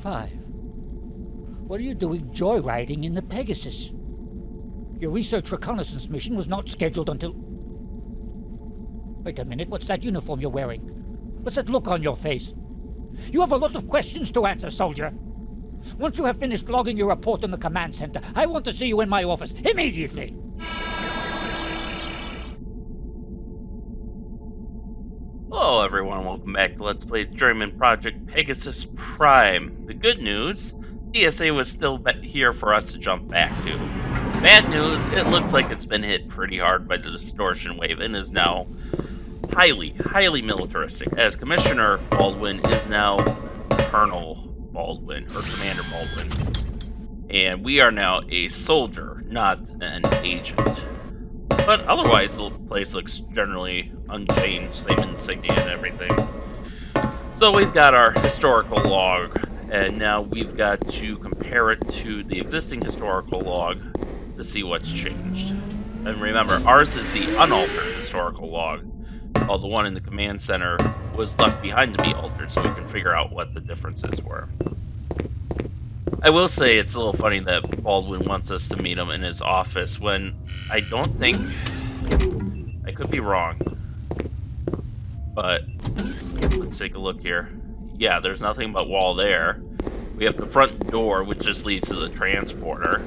5. What are you doing joyriding in the Pegasus? Your research reconnaissance mission was not scheduled until... Wait a minute, what's that uniform you're wearing? What's that look on your face? You have a lot of questions to answer, soldier. Once you have finished logging your report in the command center, I want to see you in my office, immediately! Hello everyone, welcome back to Let's Play Journeyman Project Pegasus Prime. The good news, TSA was still here for us to jump back to. Bad news, it looks like it's been hit pretty hard by the distortion wave and is now highly militaristic, as Commissioner Baldwin is now Colonel Baldwin, or Commander Baldwin. And we are now a soldier, not an agent. But otherwise, the place looks generally unchanged, same insignia and everything. So we've got our historical log, and now we've got to compare it to the existing historical log to see what's changed. And remember, ours is the unaltered historical log, while the one in the command center was left behind to be altered, so we can figure out what the differences were. I will say it's a little funny that Baldwin wants us to meet him in his office when I don't think... I could be wrong. But let's take a look here. Yeah, there's nothing but wall there. We have the front door, which just leads to the transporter.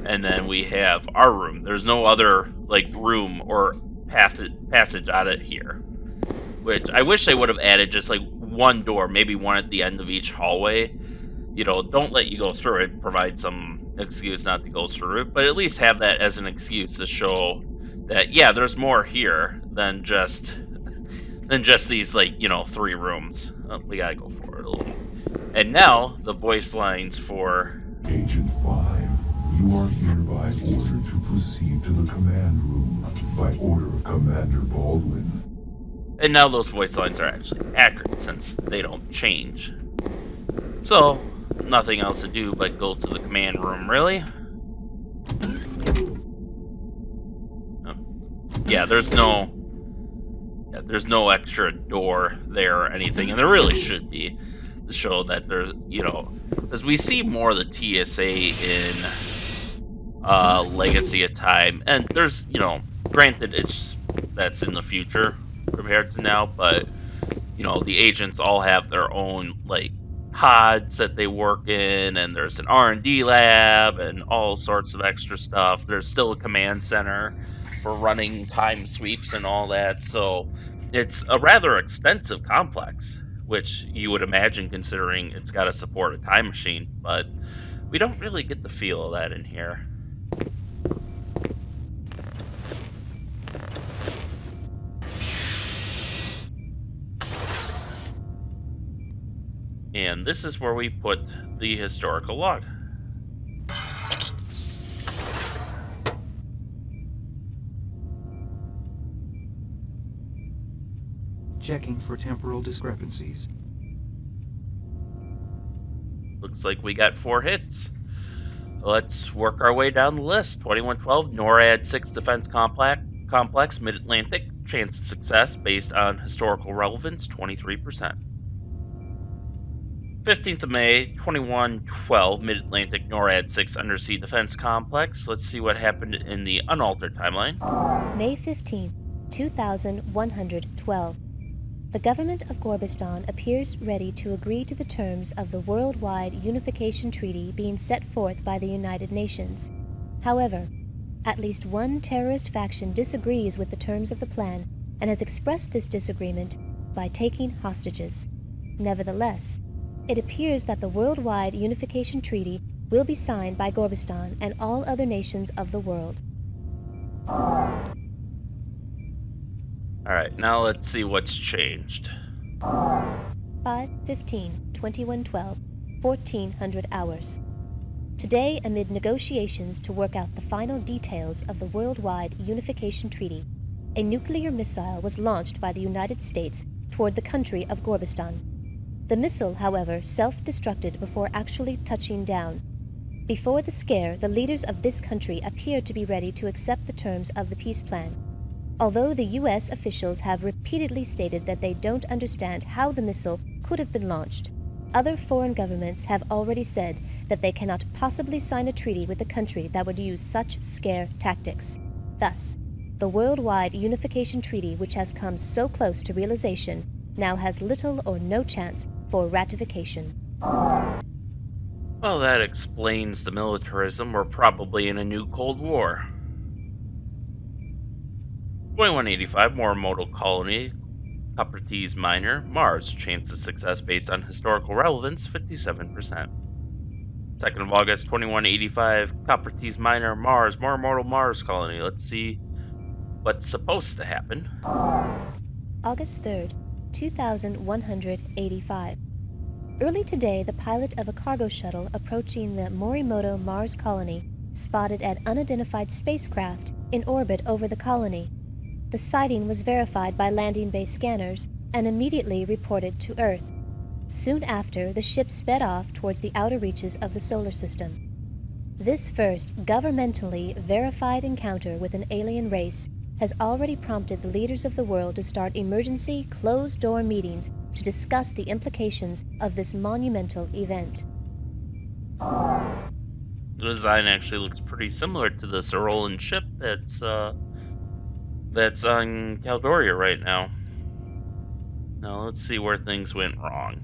And then we have our room. There's no other, like, room or passage out of here. Which I wish they would have added just, like, one door, maybe one at the end of each hallway. You know, don't let you go through it, provide some excuse not to go through it, but at least have that as an excuse to show that, yeah, there's more here than just these, like, you know, 3 rooms. Oh, we gotta go forward a little. And now, the voice lines for... Agent 5, you are hereby ordered to proceed to the command room by order of Commander Baldwin. And now those voice lines are actually accurate, since they don't change. So... nothing else to do but go to the command room, really? Yeah, there's no extra door there or anything, and there really should be to show that there's, you know, as we see more of the TSA in Legacy of Time, and there's, you know, granted that's in the future compared to now, but, you know, the agents all have their own, like, pods that they work in, and there's an R&D lab and all sorts of extra stuff. There's still a command center for running time sweeps and all that, so it's a rather extensive complex, which you would imagine considering it's got to support a time machine, but we don't really get the feel of that in here. And this is where we put the historical log. Checking for temporal discrepancies. Looks like we got 4 hits. Let's work our way down the list. 2112, NORAD 6 Defense Complex, Mid-Atlantic. Chance of success based on historical relevance, 23%. 15th of May, 2112, Mid-Atlantic NORAD 6 Undersea Defense Complex. Let's see what happened in the unaltered timeline. May 15, 2112. The government of Gorbistan appears ready to agree to the terms of the Worldwide Unification Treaty being set forth by the United Nations. However, at least one terrorist faction disagrees with the terms of the plan and has expressed this disagreement by taking hostages. Nevertheless, it appears that the Worldwide Unification Treaty will be signed by Gorbistan and all other nations of the world. Alright, now let's see what's changed. 5/15/2112, 1400 hours. Today, amid negotiations to work out the final details of the Worldwide Unification Treaty, a nuclear missile was launched by the United States toward the country of Gorbistan. The missile, however, self-destructed before actually touching down. Before the scare, the leaders of this country appeared to be ready to accept the terms of the peace plan. Although the U.S. officials have repeatedly stated that they don't understand how the missile could have been launched, other foreign governments have already said that they cannot possibly sign a treaty with a country that would use such scare tactics. Thus, the worldwide unification treaty, which has come so close to realization, now has little or no chance for ratification. Well, that explains the militarism. We're probably in a new Cold War. 2185, Morimoto Colony, Copertes Minor, Mars. Chance of success based on historical relevance, 57%. 2nd of August, 2185, Copertes Minor, Mars, Morimoto Mars Colony. Let's see what's supposed to happen. August 3rd, 2185. Early today, the pilot of a cargo shuttle approaching the Morimoto Mars colony spotted an unidentified spacecraft in orbit over the colony. The sighting was verified by landing base scanners and immediately reported to Earth. Soon after, the ship sped off towards the outer reaches of the solar system. This first governmentally verified encounter with an alien race has already prompted the leaders of the world to start emergency closed-door meetings to discuss the implications of this monumental event. The design actually looks pretty similar to the Cerolan ship that's on Caldoria right now. Now let's see where things went wrong.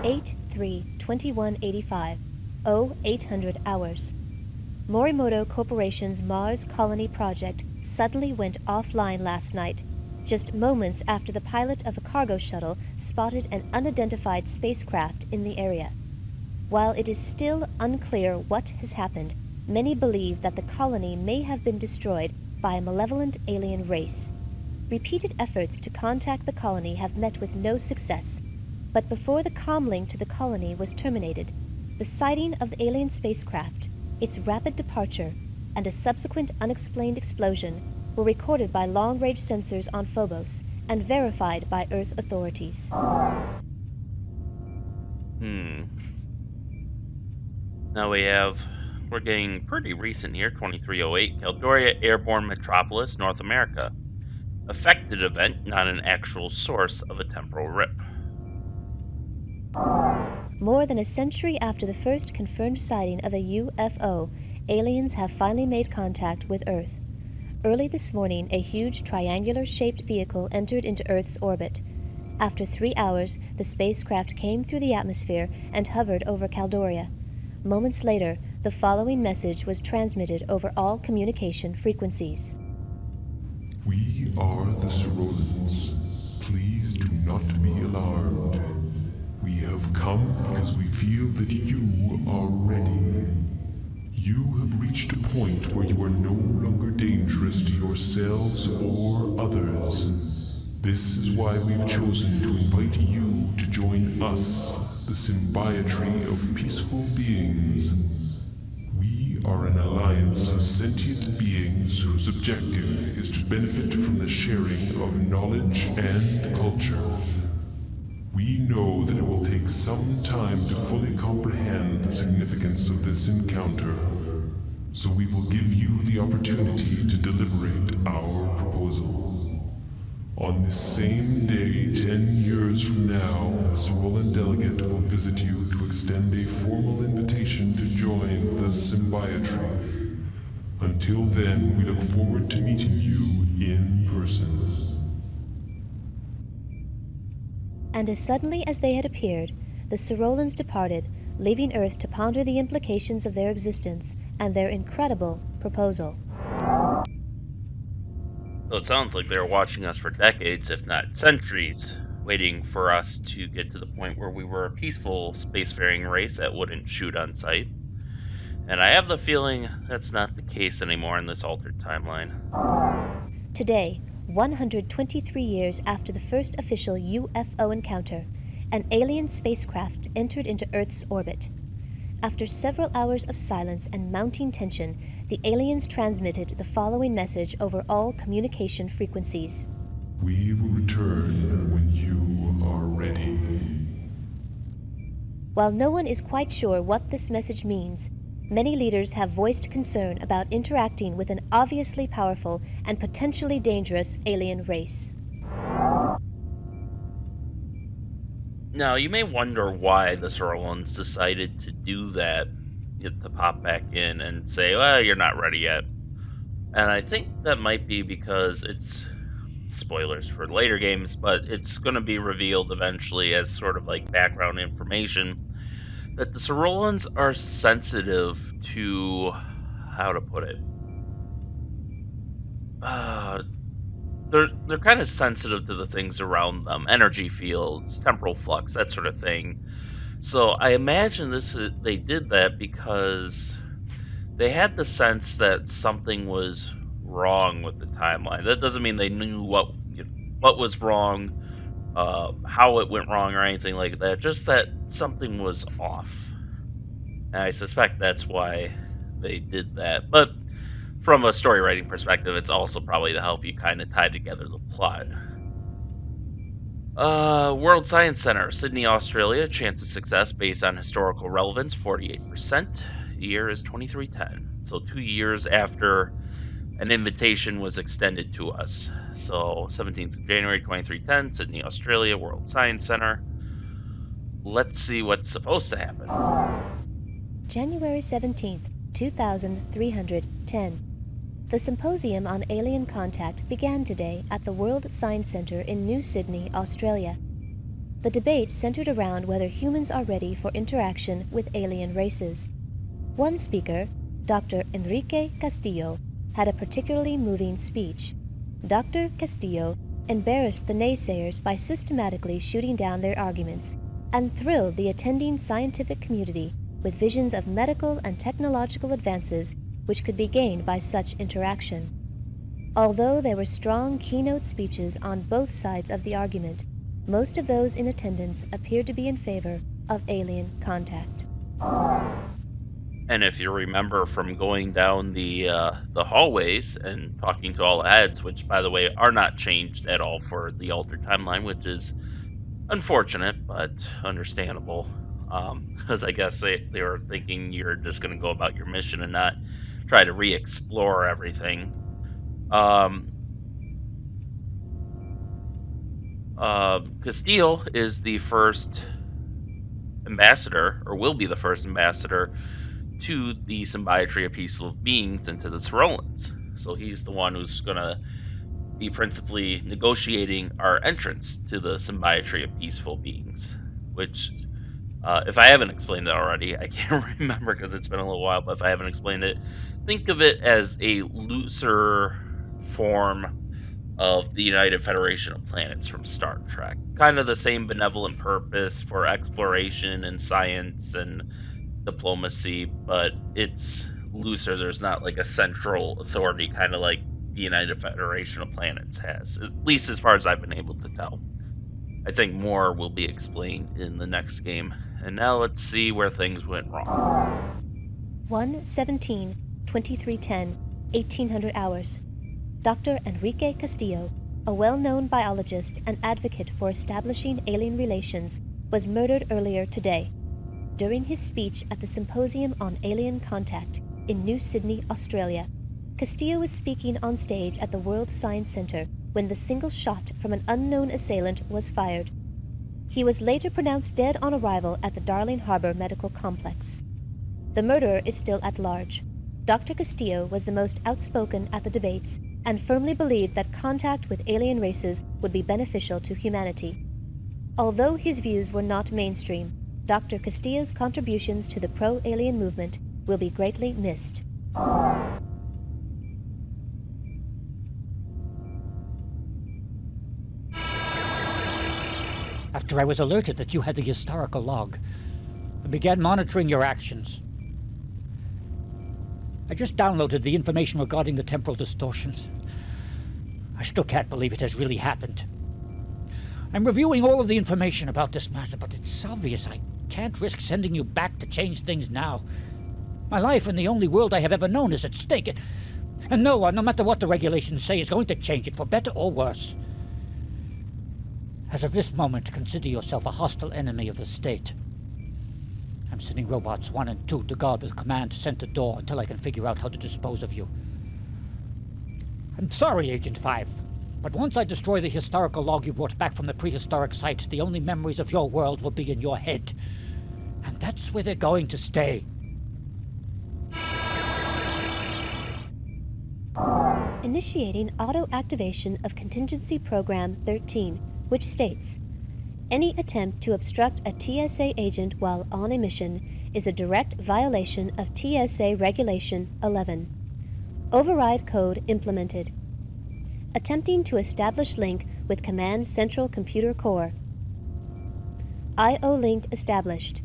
8/3/2185, 0800 hours. Morimoto Corporation's Mars Colony project suddenly went offline last night, just moments after the pilot of a cargo shuttle spotted an unidentified spacecraft in the area. While it is still unclear what has happened, many believe that the colony may have been destroyed by a malevolent alien race. Repeated efforts to contact the colony have met with no success, but before the comlink to the colony was terminated, the sighting of the alien spacecraft, its rapid departure, and a subsequent unexplained explosion were recorded by long-range sensors on Phobos and verified by Earth authorities. Now we're getting pretty recent here, 2308, Caldoria Airborne Metropolis, North America. Affected event, not an actual source of a temporal rip. More than a century after the first confirmed sighting of a UFO, aliens have finally made contact with Earth. Early this morning, a huge triangular-shaped vehicle entered into Earth's orbit. After 3 hours, the spacecraft came through the atmosphere and hovered over Caldoria. Moments later, the following message was transmitted over all communication frequencies. We are the Cerolans. Please do not be alarmed. We have come because we feel that you are ready. You have reached a point where you are no longer dangerous to yourselves or others. This is why we've chosen to invite you to join us, the symbiotry of peaceful beings. We are an alliance of sentient beings whose objective is to benefit from the sharing of knowledge and culture. We know that it will take some time to fully comprehend the significance of this encounter, so we will give you the opportunity to deliberate our proposal. On this same day, 10 years from now, a Cerolan delegate will visit you to extend a formal invitation to join the symbiotry. Until then, we look forward to meeting you in person. And as suddenly as they had appeared, the Cerolans departed, leaving Earth to ponder the implications of their existence and their incredible proposal. So it sounds like they were watching us for decades, if not centuries, waiting for us to get to the point where we were a peaceful spacefaring race that wouldn't shoot on sight. And I have the feeling that's not the case anymore in this altered timeline. Today, 123 years after the first official UFO encounter, an alien spacecraft entered into Earth's orbit. After several hours of silence and mounting tension, the aliens transmitted the following message over all communication frequencies. We will return when you are ready. While no one is quite sure what this message means, many leaders have voiced concern about interacting with an obviously powerful and potentially dangerous alien race. Now, you may wonder why the Sorolans decided to do that, to pop back in and say, well, you're not ready yet. And I think that might be because it's spoilers for later games, but it's going to be revealed eventually as sort of like background information that the Sorolans are sensitive to, how to put it, they're kind of sensitive to the things around them, energy fields, temporal flux, that sort of thing. So I imagine they did that because they had the sense that something was wrong with the timeline. That doesn't mean they knew what was wrong, how it went wrong, or anything like that. Just that something was off. And I suspect that's why they did that. But from a story writing perspective, it's also probably to help you kind of tie together the plot. World Science Center, Sydney, Australia. Chance of success based on historical relevance, 48%. Year is 2310. So 2 years after an invitation was extended to us. So 17th of January 2310, Sydney, Australia, World Science Center. Let's see what's supposed to happen. January 17th, 2310. The Symposium on Alien Contact began today at the World Science Center in New Sydney, Australia. The debate centered around whether humans are ready for interaction with alien races. One speaker, Dr. Enrique Castillo, had a particularly moving speech. Dr. Castillo embarrassed the naysayers by systematically shooting down their arguments and thrilled the attending scientific community with visions of medical and technological advances which could be gained by such interaction. Although there were strong keynote speeches on both sides of the argument, most of those in attendance appeared to be in favor of alien contact. And if you remember from going down the hallways and talking to all the heads, which by the way are not changed at all for the altered timeline, which is unfortunate but understandable, because I guess they were thinking you're just going to go about your mission and not try to re-explore everything. Castillo is the first ambassador, or will be the first ambassador, to the Symbiotry of Peaceful Beings and to the Sorolans. So he's the one who's going to be principally negotiating our entrance to the Symbiotry of Peaceful Beings, which, if I haven't explained it already, I can't remember because it's been a little while, but if I haven't explained it, think of it as a looser form of the United Federation of Planets from Star Trek. Kind of the same benevolent purpose for exploration and science and diplomacy, but it's looser. There's not like a central authority, kind of like the United Federation of Planets has, at least as far as I've been able to tell. I think more will be explained in the next game. And now let's see where things went wrong. 1/17/2310, 1800 hours. Dr. Enrique Castillo, a well-known biologist and advocate for establishing alien relations, was murdered earlier today. During his speech at the Symposium on Alien Contact in New Sydney, Australia, Castillo was speaking on stage at the World Science Center when the single shot from an unknown assailant was fired. He was later pronounced dead on arrival at the Darling Harbour Medical Complex. The murderer is still at large. Dr. Castillo was the most outspoken at the debates and firmly believed that contact with alien races would be beneficial to humanity. Although his views were not mainstream, Dr. Castillo's contributions to the pro-alien movement will be greatly missed. After I was alerted that you had the historical log, I began monitoring your actions. I just downloaded the information regarding the temporal distortions. I still can't believe it has really happened. I'm reviewing all of the information about this matter, but it's obvious I can't risk sending you back to change things now. My life in the only world I have ever known is at stake, and no one, no matter what the regulations say, is going to change it for better or worse. As of this moment, consider yourself a hostile enemy of the state. I'm sending robots 1 and 2 to guard the command center door until I can figure out how to dispose of you. I'm sorry, Agent 5. But once I destroy the historical log you brought back from the prehistoric site, the only memories of your world will be in your head. And that's where they're going to stay. Initiating auto-activation of Contingency Program 13, which states, any attempt to obstruct a TSA agent while on a mission is a direct violation of TSA Regulation 11. Override code implemented. Attempting to establish link with Command Central Computer Core. I/O link established.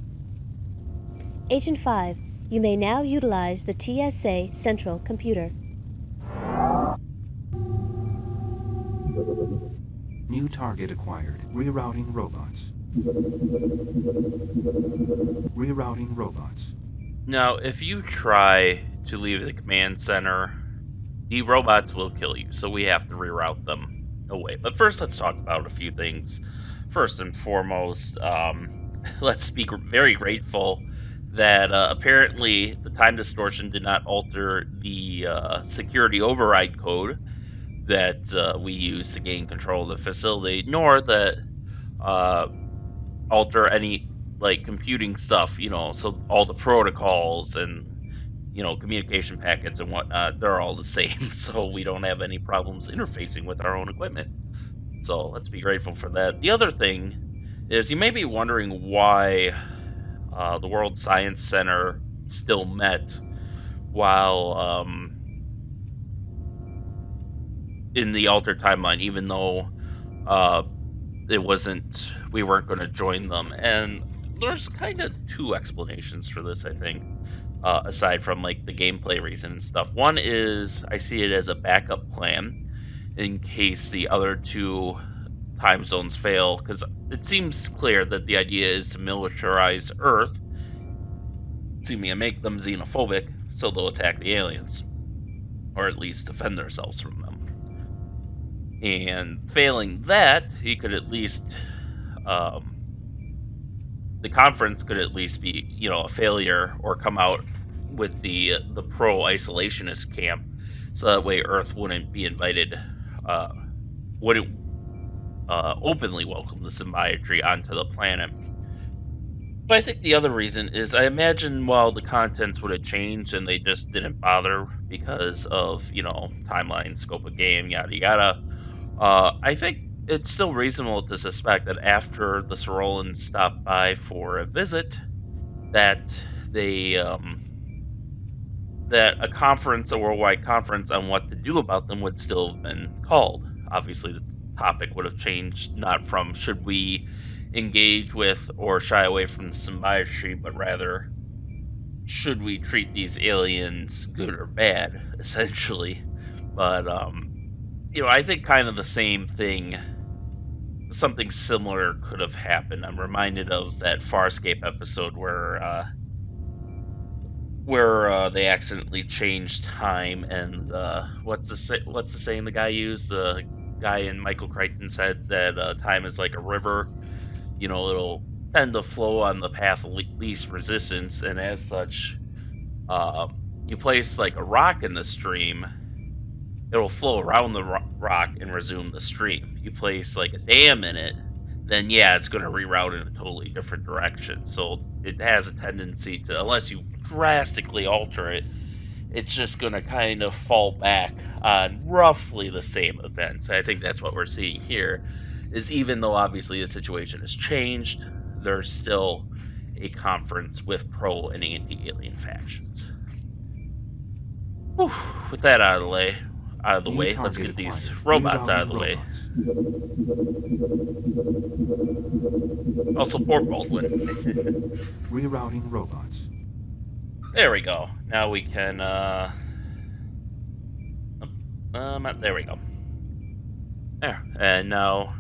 Agent 5, you may now utilize the TSA Central Computer. New target acquired. Rerouting robots. Rerouting robots. Now, if you try to leave the command center, the robots will kill you, so we have to reroute them away. But first, let's talk about a few things. First and foremost, let's be very grateful that apparently the time distortion did not alter the security override code that we use to gain control of the facility, nor that alter any computing stuff, so all the protocols and communication packets and whatnot, they're all the same, so we don't have any problems interfacing with our own equipment. So let's be grateful for that. The other thing is, you may be wondering why the World Science Center still met while in the altered timeline, even though we weren't going to join them. And there's kind of two explanations for this, I think, aside from the gameplay reason and stuff. One is I see it as a backup plan in case the other two time zones fail, because it seems clear that the idea is to militarize Earth, and make them xenophobic, so they'll attack the aliens, or at least defend themselves from them. And failing that, he could at least, the conference could at least be, a failure, or come out with the pro-isolationist camp, so that way Earth wouldn't be invited, wouldn't openly welcome the symbiotree onto the planet. But I think the other reason is, I imagine while the contents would have changed and they just didn't bother because of, timeline, scope of game, yada yada, I think it's still reasonable to suspect that after the Sorolans stopped by for a visit, that they, that a conference, a worldwide conference on what to do about them would still have been called. Obviously, the topic would have changed, not from should we engage with or shy away from the symbiotree, but rather should we treat these aliens good or bad, essentially. But I think kind of the same thing, something similar could have happened. I'm reminded of that Farscape episode where they accidentally changed time, and what's the saying the guy used? The guy in Michael Crichton's head, that time is like a river. It'll tend to flow on the path of least resistance, and as such, you place a rock in the stream, it'll flow around the rock and resume the stream. You place a dam in it, then yeah, it's going to reroute in a totally different direction. So it has a tendency to, unless you drastically alter it, it's just going to kind of fall back on roughly the same events. I think that's what we're seeing here, is even though obviously the situation has changed, there's still a conference with pro and anti-alien factions. Whew. With that out of the way, let's get these robots out of the way. Also, Port Baldwin. Rerouting robots. There we go. Now we can, there we go. There. And now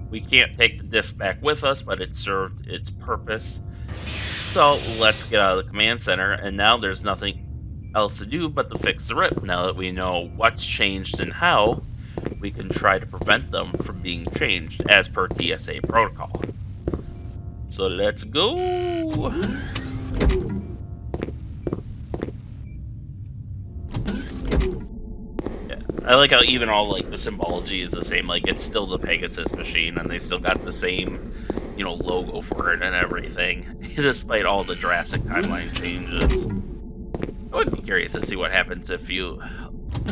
we can't take the disc back with us, but it served its purpose. So let's get out of the command center, and now there's nothing else to do but to fix the rip. Now that we know what's changed and how, we can try to prevent them from being changed as per TSA protocol. So let's go! Yeah, I like how even all like the symbology is the same. Like it's still the Pegasus machine, and they still got the same, logo for it and everything, despite all the drastic timeline changes. I would be curious to see what happens if you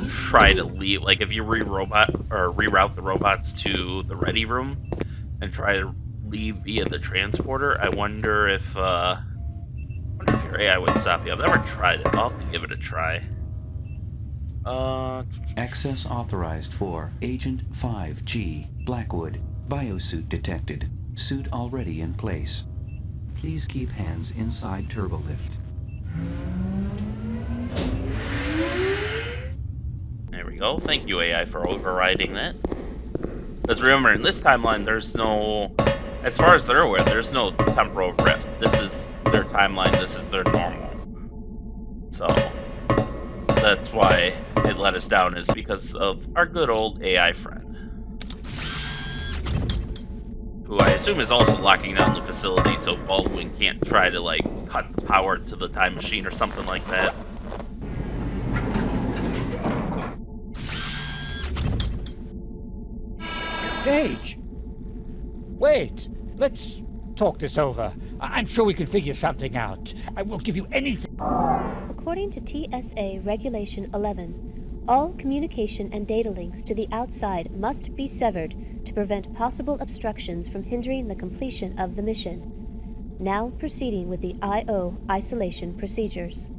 try to leave, like if you reroute the robots to the ready room and try to leave via the transporter. I wonder if your AI would stop you. I've never tried it. I'll have to give it a try. Access authorized for Agent 5G Blackwood. Biosuit detected. Suit already in place. Please keep hands inside turbolift. There we go. Thank you, AI, for overriding that. Because remember, in this timeline, there's no... As far as they're aware, there's no temporal rift. This is their timeline. This is their normal. So, that's why it let us down, is because of our good old AI friend. Who I assume is also locking down the facility so Baldwin can't try to, like, cut the power to the time machine or something like that. Gage! Wait! Let's talk this over. I'm sure we can figure something out. I will give you anything. According to TSA Regulation 11, all communication and data links to the outside must be severed to prevent possible obstructions from hindering the completion of the mission. Now proceeding with the I/O isolation procedures.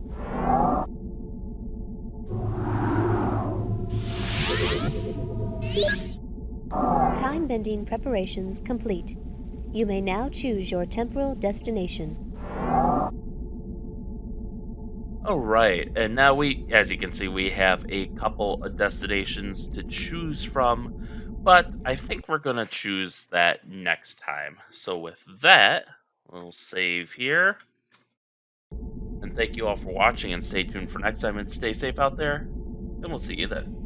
Time-bending preparations complete. You may now choose your temporal destination. Alright, and now we, as you can see, we have a couple of destinations to choose from, but I think we're going to choose that next time. So with that, we'll save here. And thank you all for watching, and stay tuned for next time, and stay safe out there, and we'll see you then.